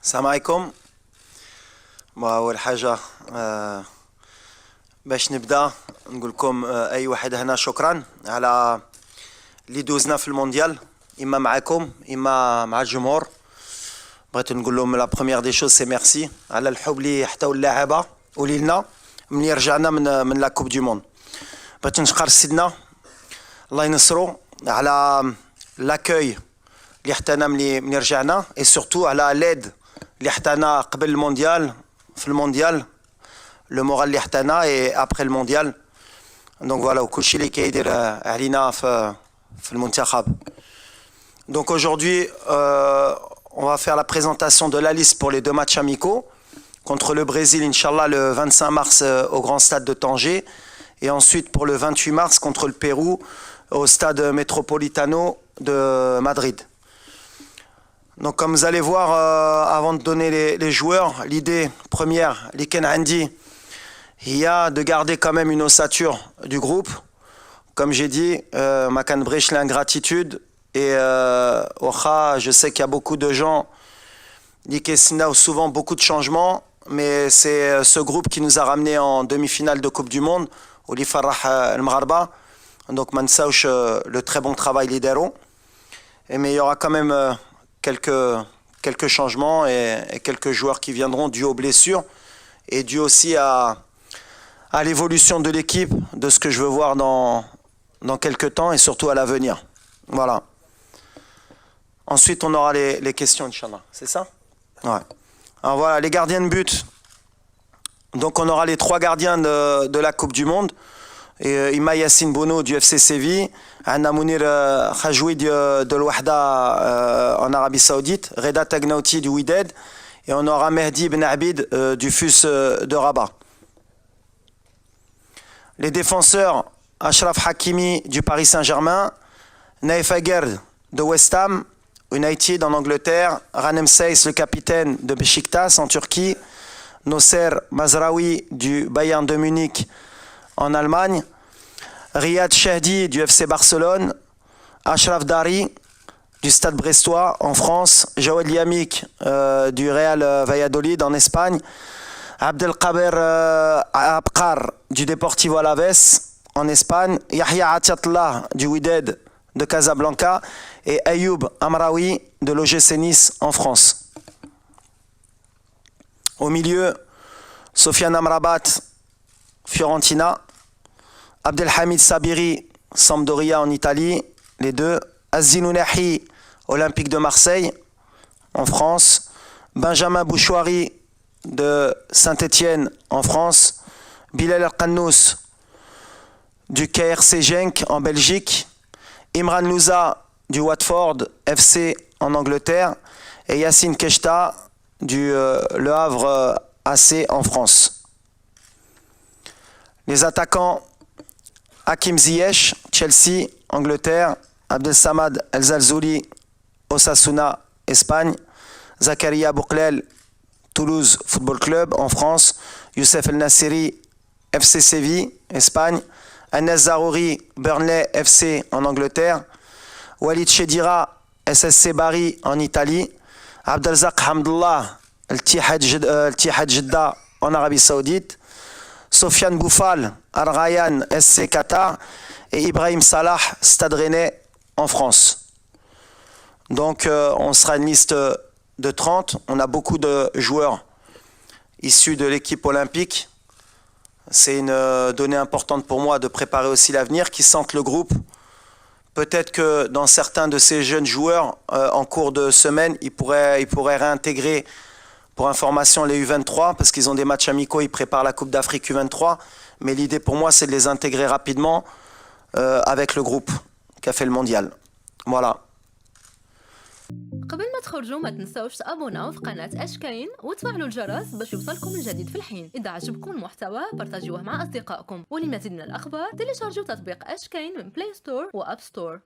السلام عليكم. أول حاجة باش نبدأ نقول لكم أي واحد هنا شكرا على اللي دوزنا في المونديال، إما معاكم إما مع الجمهور. بغيت نقول لهم لا بروميير دي شوز سي ميرسي على الحب اللي حتاو اللاعبة ولينا ملي رجعنا من لا كوب دو موند. بغيت نشكر سيدنا الله ينصرو على لاكوي اللي حتانا ملي رجعنا، اي سورتو على ليد اللي حتانا قبل المونديال في المونديال، لو مورال اللي حتانا اي ابري المونديال. دونك فوالا وكلشي اللي كيدير علينا في المنتخب. Donc aujourd'hui, on va faire la présentation de la liste pour les deux matchs amicaux contre le Brésil, Inch'Allah, le 25 mars au Grand Stade de Tanger, et ensuite pour le 28 mars contre le Pérou au Stade Metropolitano de Madrid. Donc comme vous allez voir, avant de donner les joueurs, l'idée première, l'Iken Andi, il y a de garder quand même une ossature du groupe. Comme j'ai dit, Makan Brech l'ingratitude. Et je sais qu'il y a beaucoup de gens qui ont souvent beaucoup de changements, mais c'est ce groupe qui nous a ramenés en demi-finale de Coupe du Monde, au Farah El Mgharba. Donc Mansauch, le très bon travail lidero. Mais il y aura quand même quelques changements et quelques joueurs qui viendront dû aux blessures et dû aussi à l'évolution de l'équipe, de ce que je veux voir dans quelques temps et surtout à l'avenir. Voilà. Ensuite, on aura les questions, Inch'Allah. C'est ça? Ouais. Alors voilà, les gardiens de but. Donc on aura les trois gardiens de la Coupe du Monde. Ima Yassine Bono du FC Séville, Anna Mounir Khajoui de l'Ouahda en Arabie Saoudite, Reda Tagnauti du Wydad, et on aura Mehdi Ben Abid du FUS de Rabat. Les défenseurs, Achraf Hakimi du Paris Saint-Germain, Naif Aguerd de West Ham United en Angleterre, Ranem Seyss, le capitaine de Beşiktaş en Turquie, Nosser Mazraoui du Bayern de Munich en Allemagne, Riyad Chehdi du FC Barcelone, Achraf Dari du Stade Brestois en France, Jawed Yamik du Real Valladolid en Espagne, Abdelkader Abkar du Deportivo Alaves en Espagne, Yahya Atiatullah du Wydad de Casablanca et Ayoub Amraoui de l'OGC Nice en France. Au milieu, Sofiane Amrabat, Fiorentina, Abdelhamid Sabiri, Sampdoria en Italie, les deux, Azzin Ounahi, Olympique de Marseille en France, Benjamin Bouchouari de Saint-Étienne en France, Bilal El-Qannous du KRC Genk en Belgique, Imran Louza du Watford FC en Angleterre et Yassine Keshta du Le Havre AC en France. Les attaquants, Hakim Ziyech, Chelsea, Angleterre, Abdelsamad El Zalzouli, Osasuna, Espagne, Zakaria Bouklel, Toulouse Football Club en France, Youssef El Nassiri, FC Séville, Espagne, Anas Zarouri, Burnley FC en Angleterre, Walid Chedira, SSC Bari en Italie, Abdelzak Hamdullah, El Tihad Jeddah en Arabie Saoudite, Sofiane Boufal, Al Rayyan SC Qatar et Ibrahim Salah, Stade Rennais en France. Donc on sera une liste de 30. On a beaucoup de joueurs issus de l'équipe olympique. C'est une donnée importante pour moi de préparer aussi l'avenir, qui sentent le groupe. Peut-être que dans certains de ces jeunes joueurs, en cours de semaine, ils pourraient réintégrer, pour information, les U23, parce qu'ils ont des matchs amicaux, ils préparent la Coupe d'Afrique U23. Mais l'idée pour moi, c'est de les intégrer rapidement avec le groupe qui a fait le mondial. Voilà. قبل ما تخرجوا ما تنسوش تابوناو في قناة أشكاين وتفعلوا الجرس باش يوصلكم الجديد في الحين. إذا عجبكم المحتوى بارتاجوه مع أصدقائكم، ولمزيد من الأخبار تيليشارجوا تطبيق أشكاين من بلاي ستور وأب ستور.